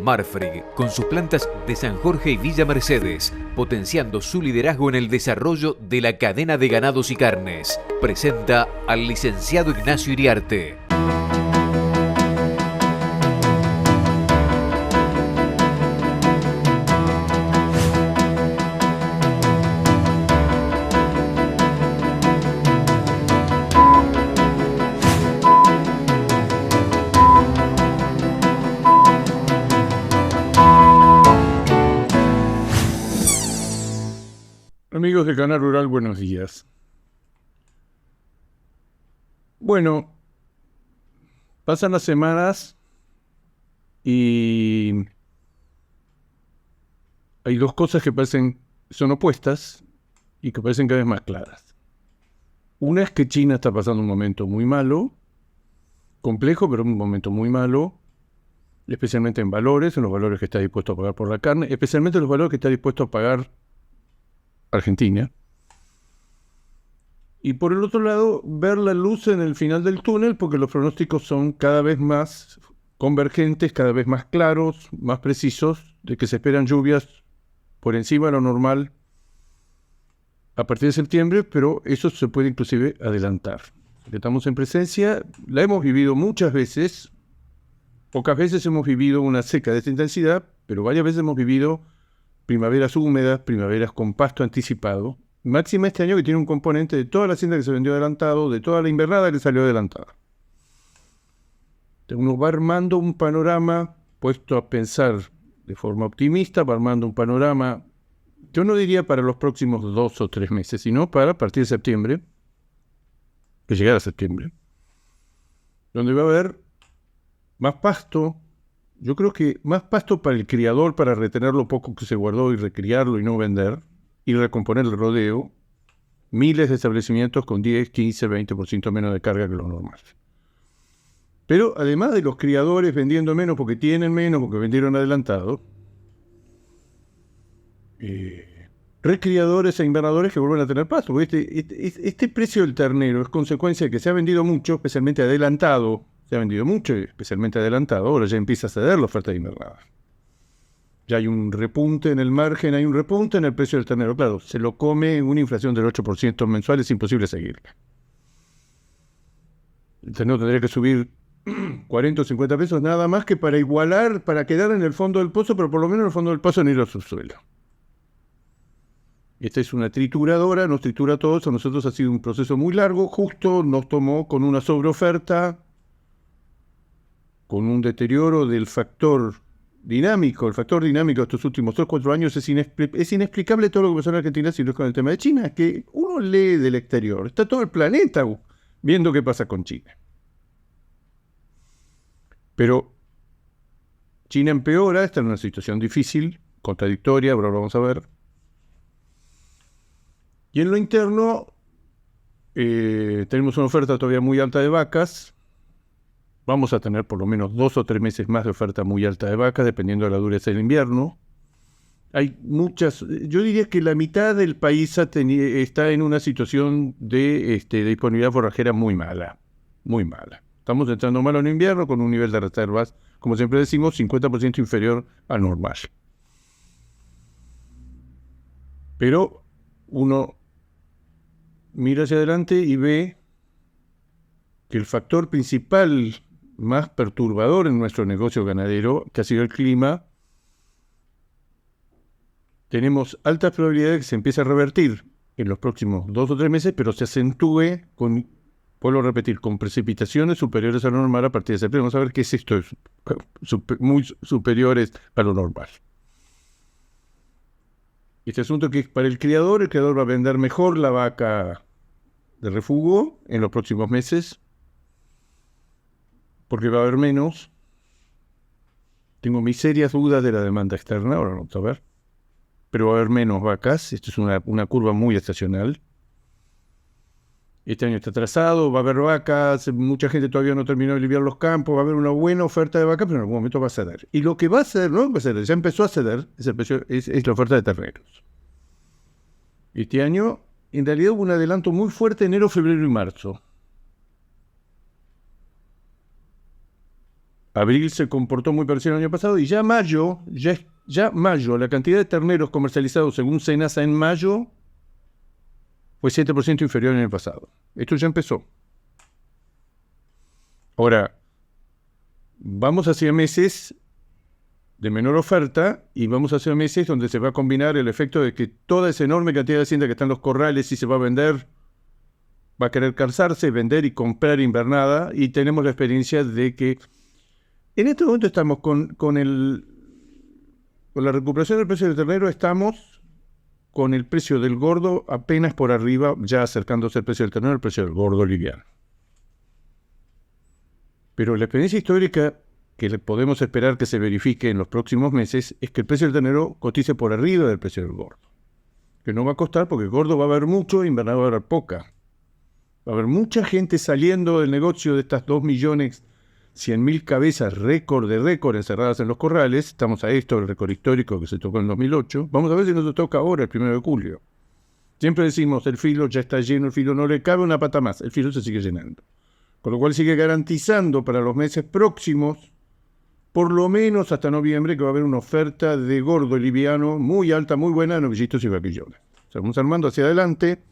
Marfrig, con sus plantas de San Jorge y Villa Mercedes, potenciando su liderazgo en el desarrollo de la cadena de ganados y carnes, presenta al licenciado Ignacio Iriarte. Amigos de Canal Rural, buenos días. Bueno, pasan las semanas y hay dos cosas que son opuestas y que parecen cada vez más claras. Una es que China está pasando un momento muy malo, complejo, pero un momento muy malo, especialmente en valores, en los valores que está dispuesto a pagar por la carne, especialmente los valores que está dispuesto a pagar Argentina. Y por el otro lado, ver la luz en el final del túnel, porque los pronósticos son cada vez más convergentes, cada vez más claros, más precisos, de que se esperan lluvias por encima de lo normal a partir de septiembre, pero eso se puede inclusive adelantar. Estamos en presencia, la hemos vivido muchas veces, pocas veces hemos vivido una seca de esta intensidad, pero varias veces hemos vivido primaveras húmedas, primaveras con pasto anticipado. Máxima este año, que tiene un componente de toda la hacienda que se vendió adelantado, de toda la invernada que salió adelantada. Uno va armando un panorama, puesto a pensar de forma optimista, va armando un panorama, yo no diría para los próximos 2 o 3 meses, sino para a partir de septiembre, que llegara septiembre, donde va a haber más pasto. Yo creo que más pasto para el criador, para retener lo poco que se guardó y recriarlo y no vender, y recomponer el rodeo, miles de establecimientos con 10, 15, 20% menos de carga que lo normal. Pero además de los criadores vendiendo menos porque tienen menos, porque vendieron adelantado, recriadores e invernadores que vuelven a tener pasto. Este precio del ternero es consecuencia de que se ha vendido mucho, especialmente adelantado. Se ha vendido mucho, especialmente adelantado. Ahora ya empieza a ceder la oferta de invernada. Ya hay un repunte en el margen, hay un repunte en el precio del ternero. Claro, se lo come una inflación del 8% mensual, es imposible seguirla. El ternero tendría que subir 40 o 50 pesos nada más que para igualar, para quedar en el fondo del pozo, pero por lo menos en el fondo del pozo no ir al subsuelo. Esta es una trituradora, nos tritura todo eso. A nosotros ha sido un proceso muy largo, justo nos tomó con una sobreoferta, con un deterioro del factor dinámico. El factor dinámico de estos últimos 3 o 4 años es inexplicable todo lo que pasó en Argentina, si no es con el tema de China, que uno lee del exterior. Está todo el planeta viendo qué pasa con China. Pero China empeora, está en una situación difícil, contradictoria, ahora lo vamos a ver. Y en lo interno, tenemos una oferta todavía muy alta de vacas. Vamos a tener por lo menos 2 o 3 meses más de oferta muy alta de vacas, dependiendo de la dureza del invierno. Hay muchas, yo diría que la mitad del país está en una situación de disponibilidad forrajera muy mala, muy mala. Estamos entrando malo en invierno con un nivel de reservas, como siempre decimos, 50% inferior al normal. Pero uno mira hacia adelante y ve que el factor principal más perturbador en nuestro negocio ganadero, que ha sido el clima, tenemos altas probabilidades de que se empiece a revertir en los próximos 2 o 3 meses, pero se acentúe con, vuelvo a repetir, con precipitaciones superiores a lo normal a partir de septiembre. Vamos a ver qué es esto, muy superiores a lo normal. Este asunto que es para el criador va a vender mejor la vaca de refugio en los próximos meses, porque va a haber menos. Tengo mis serias dudas de la demanda externa, ahora vamos a ver, pero va a haber menos vacas. Esto es una curva muy estacional. Este año está atrasado, va a haber vacas, mucha gente todavía no terminó de limpiar los campos, va a haber una buena oferta de vacas, pero en algún momento va a ceder. Y lo que va a ceder, no va a ceder, ya empezó a ceder, es la oferta de terneros. Este año, en realidad, hubo un adelanto muy fuerte enero, febrero y marzo. Abril se comportó muy parecido al año pasado y ya mayo, la cantidad de terneros comercializados según Senasa en mayo fue 7% inferior al año pasado. Esto ya empezó. Ahora, vamos hacia meses de menor oferta y vamos hacia meses donde se va a combinar el efecto de que toda esa enorme cantidad de hacienda que está en los corrales y se va a vender, va a querer calzarse, vender y comprar invernada, y tenemos la experiencia de que en este momento estamos con la recuperación del precio del ternero, estamos con el precio del gordo apenas por arriba, ya acercándose al precio del ternero, el precio del gordo liviano. Pero la experiencia histórica que podemos esperar que se verifique en los próximos meses es que el precio del ternero cotice por arriba del precio del gordo. Que no va a costar porque el gordo va a haber mucho, invernado va a haber poca. Va a haber mucha gente saliendo del negocio de estas 2.100.000 cabezas récord encerradas en los corrales. Estamos a esto del récord histórico que se tocó en 2008. Vamos a ver si nos toca ahora, el 1 de julio. Siempre decimos, el filo ya está lleno, el filo no le cabe una pata más, el filo se sigue llenando. Con lo cual sigue garantizando para los meses próximos, por lo menos hasta noviembre, que va a haber una oferta de gordo liviano muy alta, muy buena de novillitos y vaquillones. O sea, vamos armando hacia adelante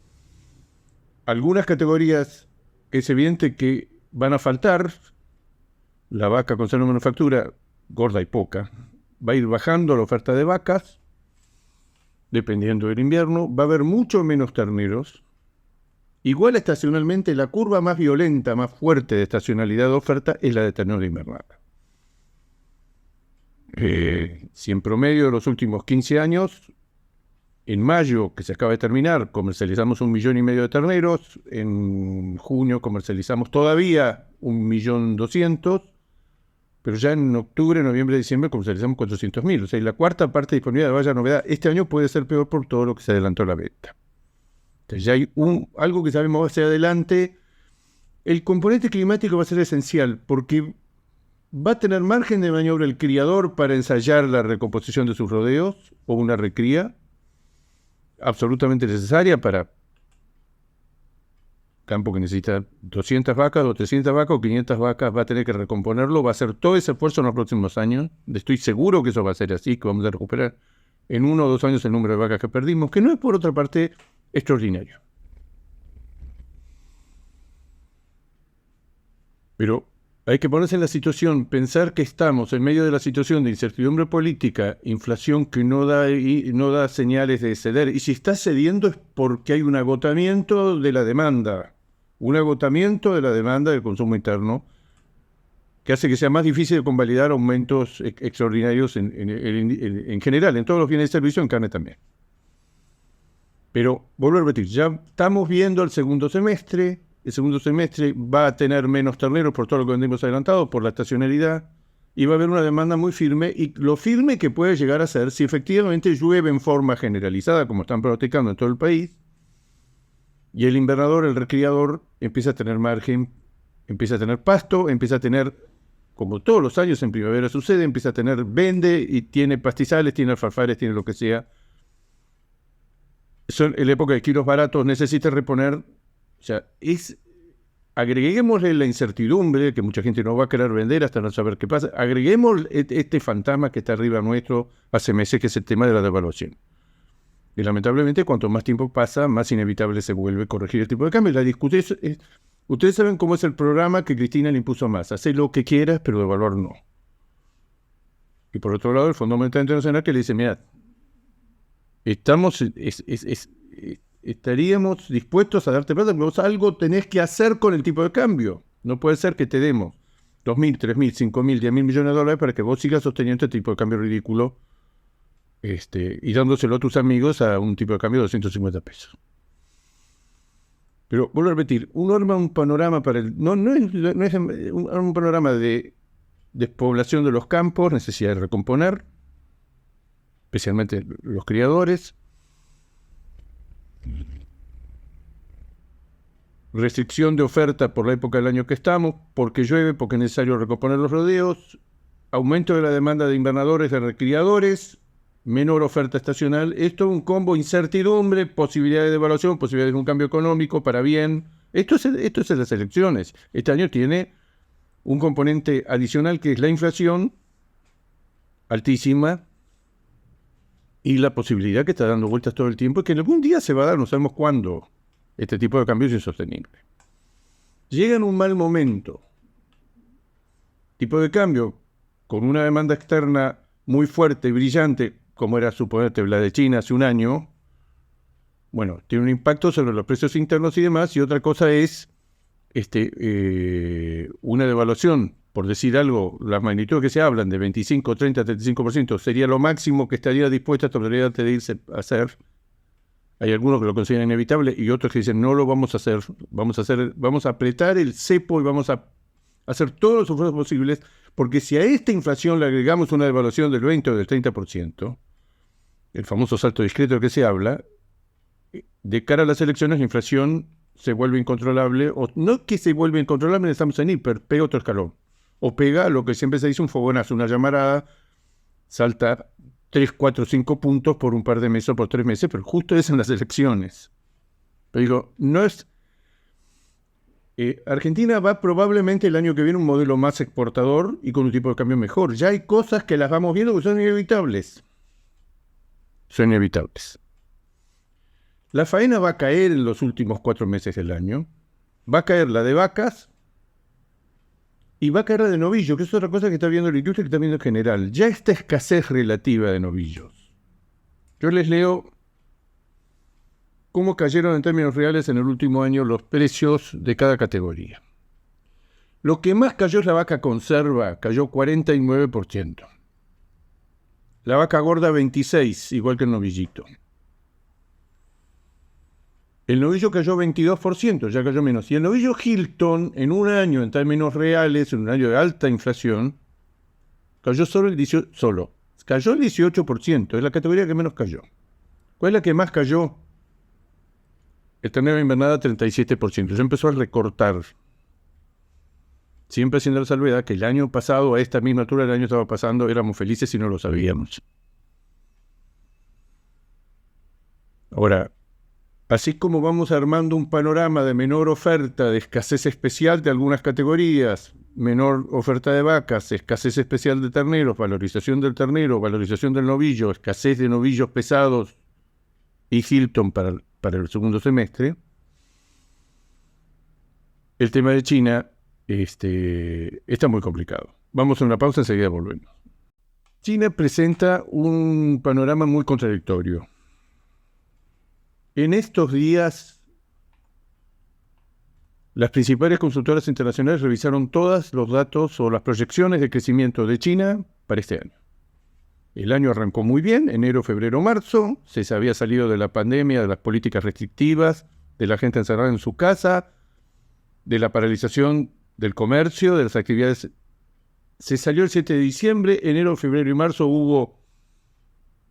algunas categorías que es evidente que van a faltar. La vaca con cero manufactura, gorda y poca, va a ir bajando la oferta de vacas, dependiendo del invierno. Va a haber mucho menos terneros. Igual estacionalmente, la curva más violenta, más fuerte de estacionalidad de oferta es la de ternero de invernada. Si en promedio de los últimos 15 años, en mayo, que se acaba de terminar, comercializamos 1,5 millones de terneros, en junio comercializamos todavía 1.200.000, pero ya en octubre, noviembre, diciembre comercializamos 400.000. O sea, la cuarta parte de disponibilidad de vaya novedad este año puede ser peor por todo lo que se adelantó a la venta. Entonces ya hay algo que sabemos hacia adelante. El componente climático va a ser esencial porque va a tener margen de maniobra el criador para ensayar la recomposición de sus rodeos o una recría absolutamente necesaria para campo que necesita 200 vacas o 300 vacas o 500 vacas, va a tener que recomponerlo, va a hacer todo ese esfuerzo en los próximos años. Estoy seguro que eso va a ser así, que vamos a recuperar en 1 o 2 años el número de vacas que perdimos, que no es por otra parte extraordinario. Pero hay que ponerse en la situación, pensar que estamos en medio de la situación de incertidumbre política, inflación que no da señales de ceder. Y si está cediendo es porque hay un agotamiento de la demanda. Un agotamiento de la demanda del consumo interno que hace que sea más difícil de convalidar aumentos extraordinarios en general, en todos los bienes de servicio, en carne también. Pero, vuelvo a repetir, ya estamos viendo el segundo semestre. El segundo semestre va a tener menos terneros por todo lo que vendimos adelantado, por la estacionalidad, y va a haber una demanda muy firme, y lo firme que puede llegar a ser si efectivamente llueve en forma generalizada, como están pronosticando en todo el país, y el invernador, el recriador, empieza a tener margen, empieza a tener pasto, empieza a tener, como todos los años en primavera sucede, empieza a tener, vende, y tiene pastizales, tiene alfalfares, tiene lo que sea. En la época de kilos baratos necesita reponer. O sea, agreguémosle la incertidumbre, que mucha gente no va a querer vender hasta no saber qué pasa. Agreguemos este fantasma que está arriba nuestro hace meses, que es el tema de la devaluación. Y lamentablemente, cuanto más tiempo pasa, más inevitable se vuelve corregir el tipo de cambio. Ustedes saben cómo es el programa que Cristina le impuso más. Hacer lo que quieras, pero devaluar no. Y por otro lado, el Fondo Monetario Internacional que le dice, mira, estaríamos dispuestos a darte plata, pero vos algo tenés que hacer con el tipo de cambio. No puede ser que te demos 2.000, 3.000, 5.000, 10.000 millones de dólares para que vos sigas sosteniendo este tipo de cambio ridículo y dándoselo a tus amigos a un tipo de cambio de 250 pesos. Pero vuelvo a repetir, uno arma un panorama para no es un panorama de despoblación de los campos, necesidad de recomponer, especialmente los criadores, restricción de oferta por la época del año que estamos, porque llueve, porque es necesario recomponer los rodeos, aumento de la demanda de invernadores, de recriadores, menor oferta estacional. Esto es un combo: incertidumbre, posibilidades de devaluación, posibilidades de un cambio económico para bien. Esto es en las elecciones. Este año tiene un componente adicional que es la inflación altísima y la posibilidad que está dando vueltas todo el tiempo y que en algún día se va a dar, no sabemos cuándo, este tipo de cambios es insostenible. Llega en un mal momento, tipo de cambio con una demanda externa muy fuerte y brillante, como era suponerte la de China hace un año, bueno, tiene un impacto sobre los precios internos y demás, y otra cosa es una devaluación, por decir algo, las magnitudes que se hablan de 25, 30, 35%, sería lo máximo que estaría dispuesta esta autoridad de irse a hacer. Hay algunos que lo consideran inevitable y otros que dicen no lo vamos a hacer, vamos a apretar el cepo y vamos a hacer todos los esfuerzos posibles, porque si a esta inflación le agregamos una devaluación del 20 o del 30%, el famoso salto discreto que se habla, de cara a las elecciones la inflación se vuelve incontrolable, o no que se vuelve incontrolable, estamos en hiper, pega otro escalón, o pega lo que siempre se dice un fogonazo, una llamarada, salta 3, 4, 5 puntos por un par de meses o por 3 meses, pero justo es en las elecciones. Pero digo, no es... Argentina va probablemente el año que viene un modelo más exportador y con un tipo de cambio mejor. Ya hay cosas que las vamos viendo que son inevitables. Son inevitables. La faena va a caer en los últimos 4 meses del año. Va a caer la de vacas y va a caer la de novillos, que es otra cosa que está viendo la industria y que está viendo en general. Ya esta escasez relativa de novillos. Yo les leo cómo cayeron en términos reales en el último año los precios de cada categoría. Lo que más cayó es la vaca conserva, cayó 49%. La vaca gorda 26%, igual que el novillito. El novillo cayó 22%, ya cayó menos. Y el novillo Hilton, en un año, en términos reales, en un año de alta inflación, cayó solo el 18%. Es la categoría que menos cayó. ¿Cuál es la que más cayó? El ternero de invernada, 37%. Ya empezó a recortar. Siempre haciendo la salvedad que el año pasado, a esta misma altura del año estaba pasando, éramos felices y no lo sabíamos. Ahora, así como vamos armando un panorama de menor oferta, de escasez especial de algunas categorías, menor oferta de vacas, escasez especial de terneros, valorización del ternero, valorización del novillo, escasez de novillos pesados y Hilton para el segundo semestre, el tema de China está muy complicado. Vamos a una pausa, enseguida volvemos. China presenta un panorama muy contradictorio. En estos días, las principales consultoras internacionales revisaron todos los datos o las proyecciones de crecimiento de China para este año. El año arrancó muy bien, enero, febrero, marzo, se había salido de la pandemia, de las políticas restrictivas, de la gente encerrada en su casa, de la paralización del comercio, de las actividades. Se salió el 7 de diciembre, enero, febrero y marzo hubo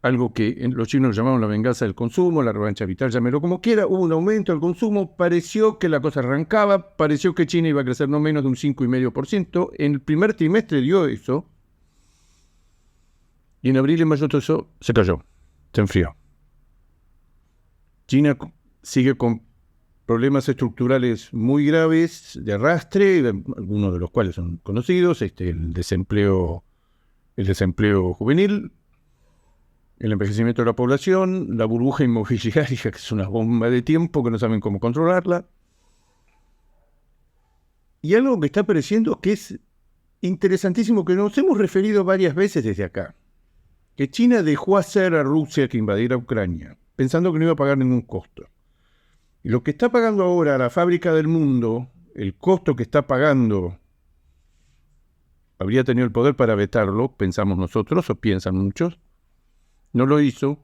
algo que los chinos llamaban la venganza del consumo, la revancha vital, llámelo como quiera, hubo un aumento del consumo, pareció que la cosa arrancaba, pareció que China iba a crecer no menos de un 5,5%, en el primer trimestre dio eso, y en abril y mayo todo eso se cayó, se enfrió. China sigue con problemas estructurales muy graves de arrastre, algunos de los cuales son conocidos, el desempleo juvenil, el envejecimiento de la población, la burbuja inmobiliaria, que es una bomba de tiempo que no saben cómo controlarla. Y algo que está apareciendo que es interesantísimo, que nos hemos referido varias veces desde acá, que China dejó hacer a Rusia que invadiera Ucrania, pensando que no iba a pagar ningún costo. Y lo que está pagando ahora la fábrica del mundo, el costo que está pagando, habría tenido el poder para vetarlo, pensamos nosotros, o piensan muchos, no lo hizo,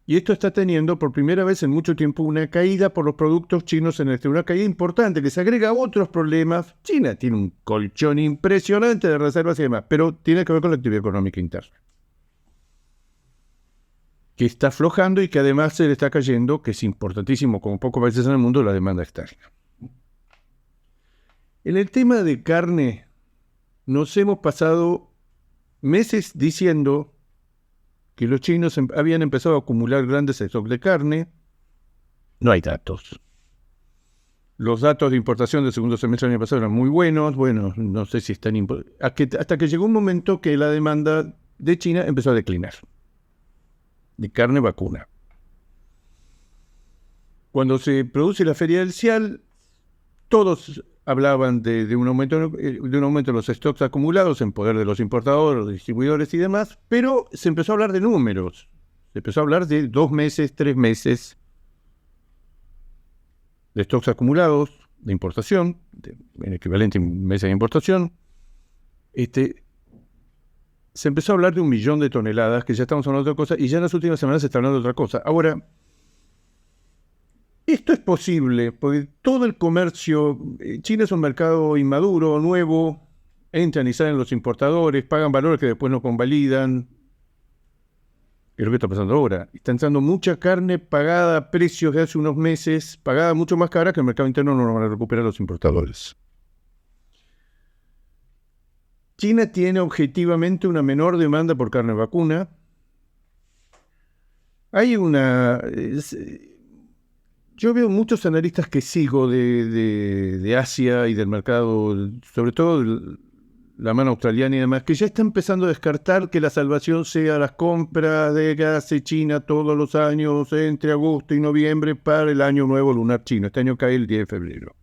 y esto está teniendo por primera vez en mucho tiempo una caída por los productos chinos en una caída importante que se agrega a otros problemas. China tiene un colchón impresionante de reservas y demás, pero tiene que ver con la actividad económica interna, que está aflojando y que además se le está cayendo, que es importantísimo como pocos países en el mundo, la demanda externa. En el tema de carne, nos hemos pasado meses diciendo que los chinos habían empezado a acumular grandes stocks de carne. No hay datos. Los datos de importación del segundo semestre del año pasado eran muy buenos. Bueno, no sé si están hasta que llegó un momento que la demanda de China empezó a declinar. De carne vacuna. Cuando se produce la Feria del Cial, todos hablaban de un aumento de los stocks acumulados en poder de los importadores, los distribuidores y demás, pero se empezó a hablar de números. Se empezó a hablar de 2 meses, 3 meses de stocks acumulados de importación, en equivalente a meses de importación. Se empezó a hablar de 1 millón de toneladas, que ya estamos hablando de otra cosa, y ya en las últimas semanas se está hablando de otra cosa. Ahora, esto es posible, porque todo el comercio, China es un mercado inmaduro, nuevo, entran y salen los importadores, pagan valores que después no convalidan. Es lo que está pasando ahora. Está entrando mucha carne pagada a precios de hace unos meses, pagada mucho más cara que el mercado interno no lo van a recuperar los importadores. China tiene objetivamente una menor demanda por carne vacuna. Hay una... Yo veo muchos analistas que sigo de Asia y del mercado, sobre todo la mano australiana y demás, que ya está empezando a descartar que la salvación sea las compras de que hace China todos los años entre agosto y noviembre para el año nuevo lunar chino. Este año cae el 10 de febrero.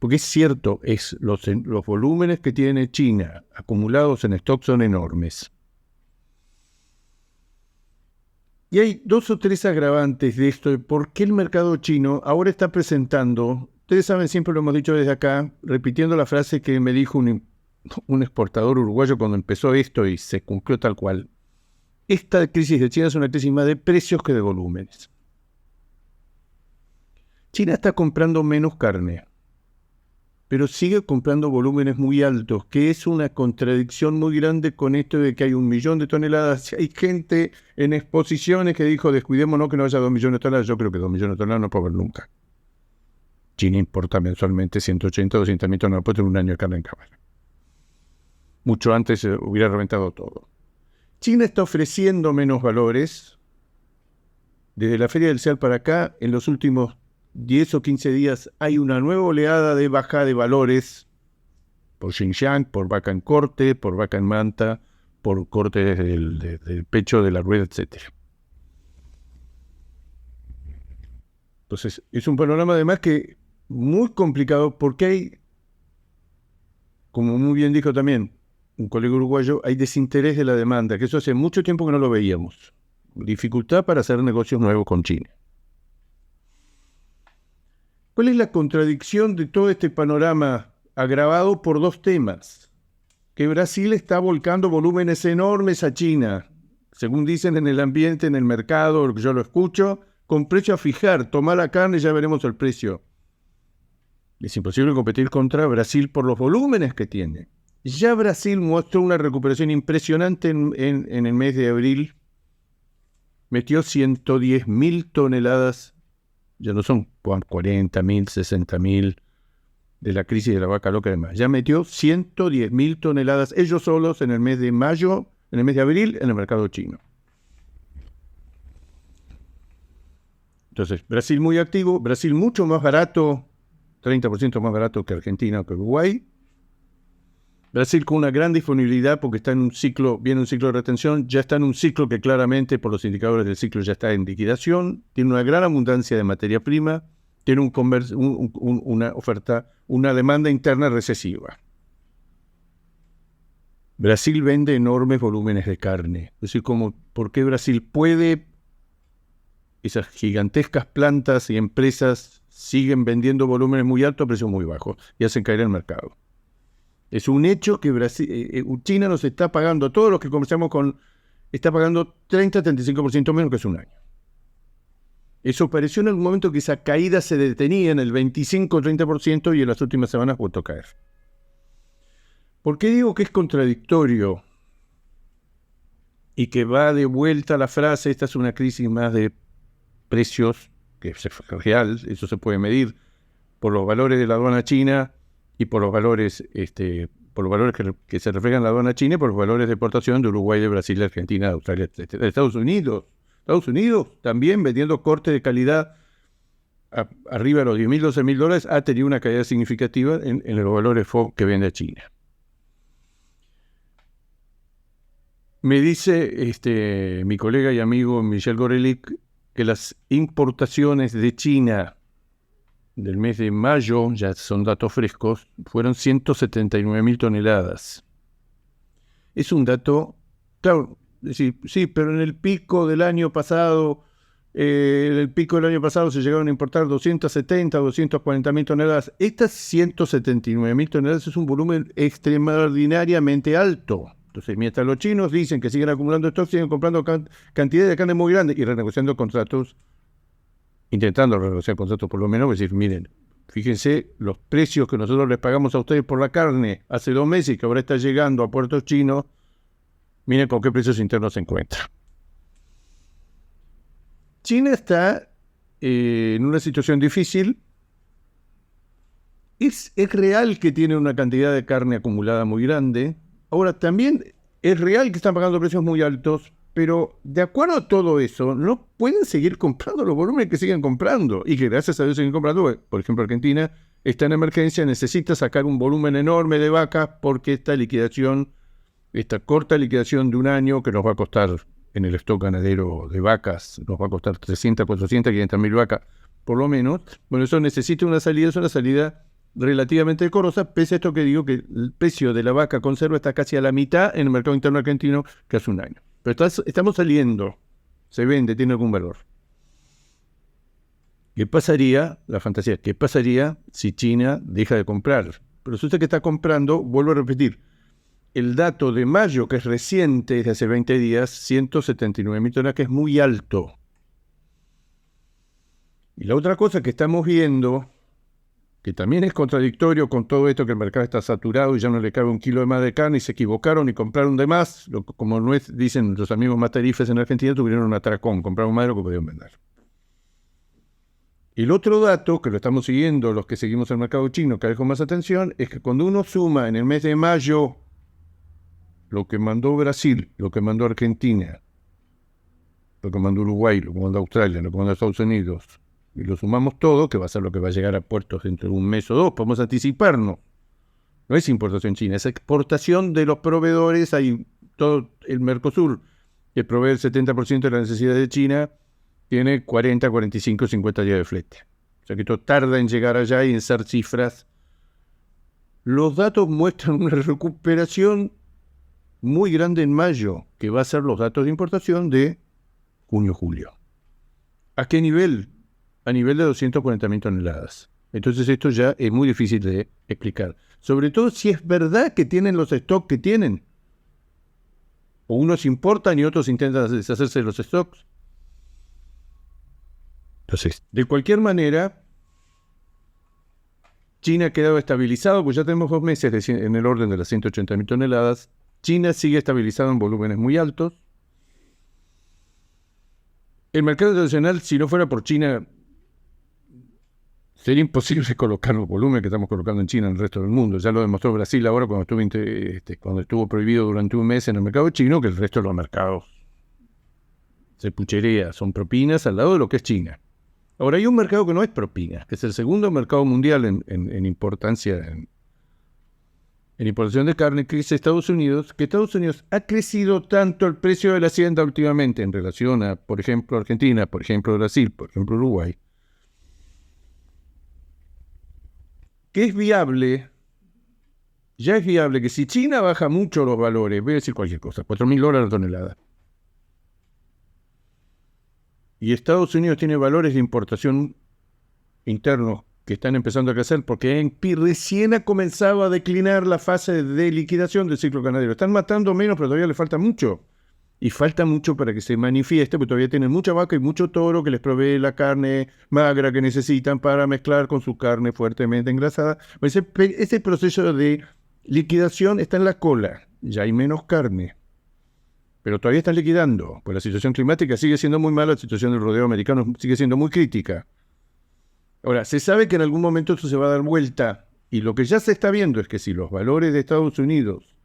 Porque es cierto, los volúmenes que tiene China acumulados en stock son enormes. Y hay 2 o 3 agravantes de esto, de por qué el mercado chino ahora está presentando, ustedes saben, siempre lo hemos dicho desde acá, repitiendo la frase que me dijo un exportador uruguayo cuando empezó esto y se cumplió tal cual. Esta crisis de China es una crisis más de precios que de volúmenes. China está comprando menos carne, pero sigue comprando volúmenes muy altos, que es una contradicción muy grande con esto de que hay 1 millón de toneladas. Hay gente en exposiciones que dijo, descuidémonos que no haya 2 millones de toneladas. Yo creo que 2 millones de toneladas no puede haber nunca. China importa mensualmente 180 o 200 mil toneladas, puede tener un año de carne en cámara. Mucho antes se hubiera reventado todo. China está ofreciendo menos valores. Desde la Feria del Cial para acá, en los últimos 10 o 15 días hay una nueva oleada de baja de valores por Xinjiang, por vaca en corte, por vaca en manta, por cortes del pecho, de la rueda, etc. Entonces, es un panorama además que muy complicado porque hay, como muy bien dijo también un colega uruguayo, hay desinterés de la demanda, que eso hace mucho tiempo que no lo veíamos. Dificultad para hacer negocios nuevos con China. ¿Cuál es la contradicción de todo este panorama agravado por 2 temas? Que Brasil está volcando volúmenes enormes a China, según dicen en el ambiente, en el mercado, yo lo escucho, con precio a fijar, toma la carne y ya veremos el precio. Es imposible competir contra Brasil por los volúmenes que tiene. Ya Brasil mostró una recuperación impresionante en el mes de abril. Metió 110.000 toneladas. Ya no son 40.000, 60.000 de la crisis de la vaca loca y demás. Ya metió 110.000 toneladas ellos solos en el mes de mayo, en el mes de abril, en el mercado chino. Entonces, Brasil muy activo, Brasil mucho más barato, 30% más barato que Argentina o que Uruguay. Brasil con una gran disponibilidad porque está en un ciclo, viene un ciclo de retención, ya está en un ciclo que claramente por los indicadores del ciclo ya está en liquidación, tiene una gran abundancia de materia prima, tiene una oferta, una demanda interna recesiva. Brasil vende enormes volúmenes de carne, es decir, ¿por qué Brasil puede? Esas gigantescas plantas y empresas siguen vendiendo volúmenes muy altos a precios muy bajos y hacen caer el mercado. Es un hecho que China nos está pagando, todos los que comerciamos está pagando 30-35% menos que hace un año. Eso pareció en algún momento que esa caída se detenía en el 25-30% y en las últimas semanas vuelto a caer. ¿Por qué digo que es contradictorio? Y que va de vuelta la frase, esta es una crisis más de precios, que es real, eso se puede medir por los valores de la aduana china y por los valores que se reflejan en la aduana china y por los valores de exportación de Uruguay, de Brasil, de Argentina, de Australia, etc. De Estados Unidos también vendiendo cortes de calidad arriba de los $10.000, $12.000, ha tenido una caída significativa en los valores FOB que vende China. Me dice mi colega y amigo Michel Gorelick que las importaciones de China del mes de mayo, ya son datos frescos, fueron 179.000 toneladas. Es un dato, claro, sí, pero en el pico del año pasado, se llegaron a importar 270, 240.000 toneladas. Estas 179.000 toneladas es un volumen extraordinariamente alto. Entonces, mientras los chinos dicen que siguen acumulando stock, siguen comprando cantidades de carne muy grandes y renegociando contratos, intentando renegociar contratos por lo menos, decir, miren, fíjense los precios que nosotros les pagamos a ustedes por la carne hace 2 meses y que ahora está llegando a puertos chinos, miren con qué precios internos se encuentra. China está en una situación difícil. Es real que tiene una cantidad de carne acumulada muy grande. Ahora, también es real que están pagando precios muy altos, pero de acuerdo a todo eso, no pueden seguir comprando los volúmenes que siguen comprando y que gracias a Dios siguen comprando. Por ejemplo, Argentina está en emergencia, necesita sacar un volumen enorme de vacas porque esta corta liquidación de un año que nos va a costar en el stock ganadero de vacas, nos va a costar 300, 400, 500.000 vacas por lo menos. Bueno, eso necesita una salida, es una salida relativamente decorosa, pese a esto que digo que el precio de la vaca conserva está casi a la mitad en el mercado interno argentino que hace un año. Pero estamos saliendo, se vende, tiene algún valor. ¿Qué pasaría? La fantasía, ¿qué pasaría si China deja de comprar? Pero si usted que está comprando, vuelvo a repetir, el dato de mayo, que es reciente, desde hace 20 días, 179.000 toneladas, que es muy alto. Y la otra cosa que estamos viendo, que también es contradictorio con todo esto, que el mercado está saturado y ya no le cabe 1 kilo de más de carne y se equivocaron y compraron de más, como no es, dicen nuestros amigos matarifes en Argentina, tuvieron un atracón, compraron más de lo que podían vender. Y el otro dato, que lo estamos siguiendo los que seguimos el mercado chino cada vez con más atención, es que cuando uno suma en el mes de mayo lo que mandó Brasil, lo que mandó Argentina, lo que mandó Uruguay, lo que mandó Australia, lo que mandó Estados Unidos, y lo sumamos todo, que va a ser lo que va a llegar a puertos dentro de un mes o dos, podemos anticiparnos. No es importación china, es exportación de los proveedores. Hay todo el Mercosur, que provee el 70% de la necesidad de China, tiene 40, 45, 50 días de flete. O sea que esto tarda en llegar allá y en ser cifras. Los datos muestran una recuperación muy grande en mayo, que va a ser los datos de importación de junio-julio. ¿A qué nivel? A nivel de 240.000 toneladas. Entonces esto ya es muy difícil de explicar. Sobre todo si es verdad que tienen los stocks que tienen. O unos importan y otros intentan deshacerse de los stocks. Entonces, de cualquier manera, China ha quedado estabilizado, pues ya tenemos 2 meses en el orden de las 180.000 toneladas. China sigue estabilizado en volúmenes muy altos. El mercado internacional, si no fuera por China, sería imposible colocar los volúmenes que estamos colocando en China en el resto del mundo. Ya lo demostró Brasil ahora cuando estuvo prohibido durante un mes en el mercado chino, que el resto de los mercados se pucherea, son propinas al lado de lo que es China. Ahora hay un mercado que no es propina, que es el segundo mercado mundial en importancia en importación de carne, que es Estados Unidos, que Estados Unidos ha crecido tanto el precio de la hacienda últimamente en relación a, por ejemplo, Argentina, por ejemplo, Brasil, por ejemplo, Uruguay, que es viable, ya es viable que si China baja mucho los valores, voy a decir cualquier cosa, $4.000 la tonelada, y Estados Unidos tiene valores de importación internos que están empezando a crecer porque recién ha comenzado a declinar la fase de liquidación del ciclo ganadero. Están matando menos, pero todavía le falta mucho. Y falta mucho para que se manifieste, porque todavía tienen mucha vaca y mucho toro que les provee la carne magra que necesitan para mezclar con su carne fuertemente engrasada. Ese proceso de liquidación está en la cola. Ya hay menos carne. Pero todavía están liquidando. Pues la situación climática sigue siendo muy mala, la situación del rodeo americano sigue siendo muy crítica. Ahora, se sabe que en algún momento esto se va a dar vuelta, y lo que ya se está viendo es que si los valores de Estados Unidos,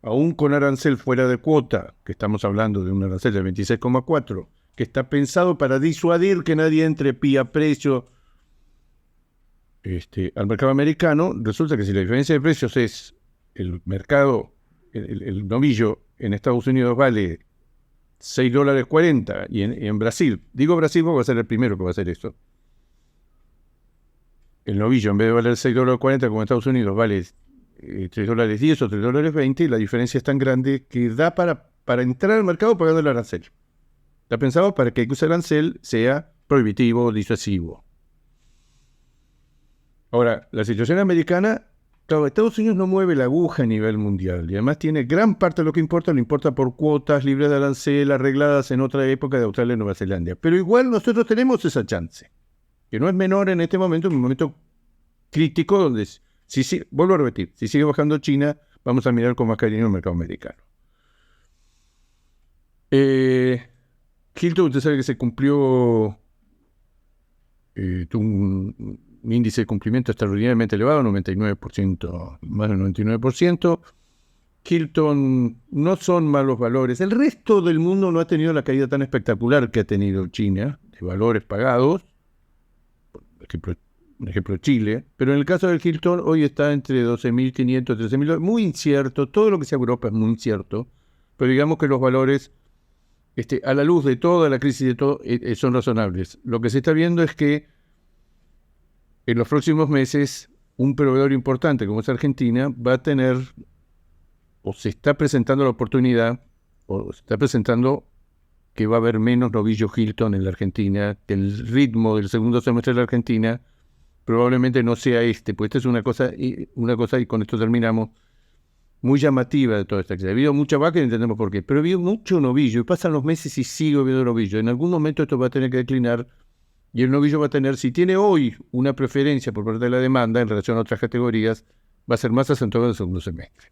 aún con arancel fuera de cuota, que estamos hablando de un arancel de 26,4, que está pensado para disuadir que nadie entre pía precio al mercado americano, resulta que si la diferencia de precios es el mercado, el novillo en Estados Unidos vale $6.40 y en Brasil, digo Brasil porque va a ser el primero que va a hacer esto. El novillo en vez de valer $6.40 como en Estados Unidos vale $3.10 o $3.20, y la diferencia es tan grande que da para entrar al mercado pagando el arancel. Está pensado para que ese arancel sea prohibitivo o disuasivo. Ahora, la situación americana, claro, Estados Unidos no mueve la aguja a nivel mundial y además tiene gran parte de lo que importa, lo importa por cuotas libres de arancel arregladas en otra época de Australia y Nueva Zelanda. Pero igual nosotros tenemos esa chance, que no es menor en este momento, en un momento crítico donde, vuelvo a repetir, si sigue bajando China, vamos a mirar con más cariño el mercado americano. Hilton, usted sabe que se cumplió, tuvo un índice de cumplimiento extraordinariamente elevado, 99%, más del 99%. Hilton no son malos valores. El resto del mundo no ha tenido la caída tan espectacular que ha tenido China, de valores pagados. Por ejemplo, Chile. Pero en el caso del Hilton, hoy está entre 12.500 y 13.000. Muy incierto. Todo lo que sea Europa es muy incierto. Pero digamos que los valores, a la luz de toda la crisis, de todo, son razonables. Lo que se está viendo es que en los próximos meses, un proveedor importante como es Argentina va a tener, o se está presentando la oportunidad, o se está presentando que va a haber menos novillos Hilton en la Argentina, que el ritmo del segundo semestre de la Argentina probablemente no sea pues esta es una cosa, y con esto terminamos, muy llamativa de toda esta crisis. Ha habido mucha vaca y no entendemos por qué, pero ha habido mucho novillo, y pasan los meses y sigue habiendo novillo. En algún momento esto va a tener que declinar, y el novillo va a tener, si tiene hoy una preferencia por parte de la demanda en relación a otras categorías, va a ser más acentuado en el segundo semestre.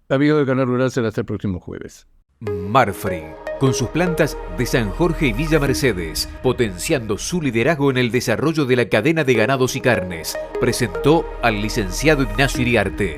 Amigos de Canal Rural, será hasta el próximo jueves. Marfrig, con sus plantas de San Jorge y Villa Mercedes, potenciando su liderazgo en el desarrollo de la cadena de ganados y carnes, presentó al licenciado Ignacio Iriarte.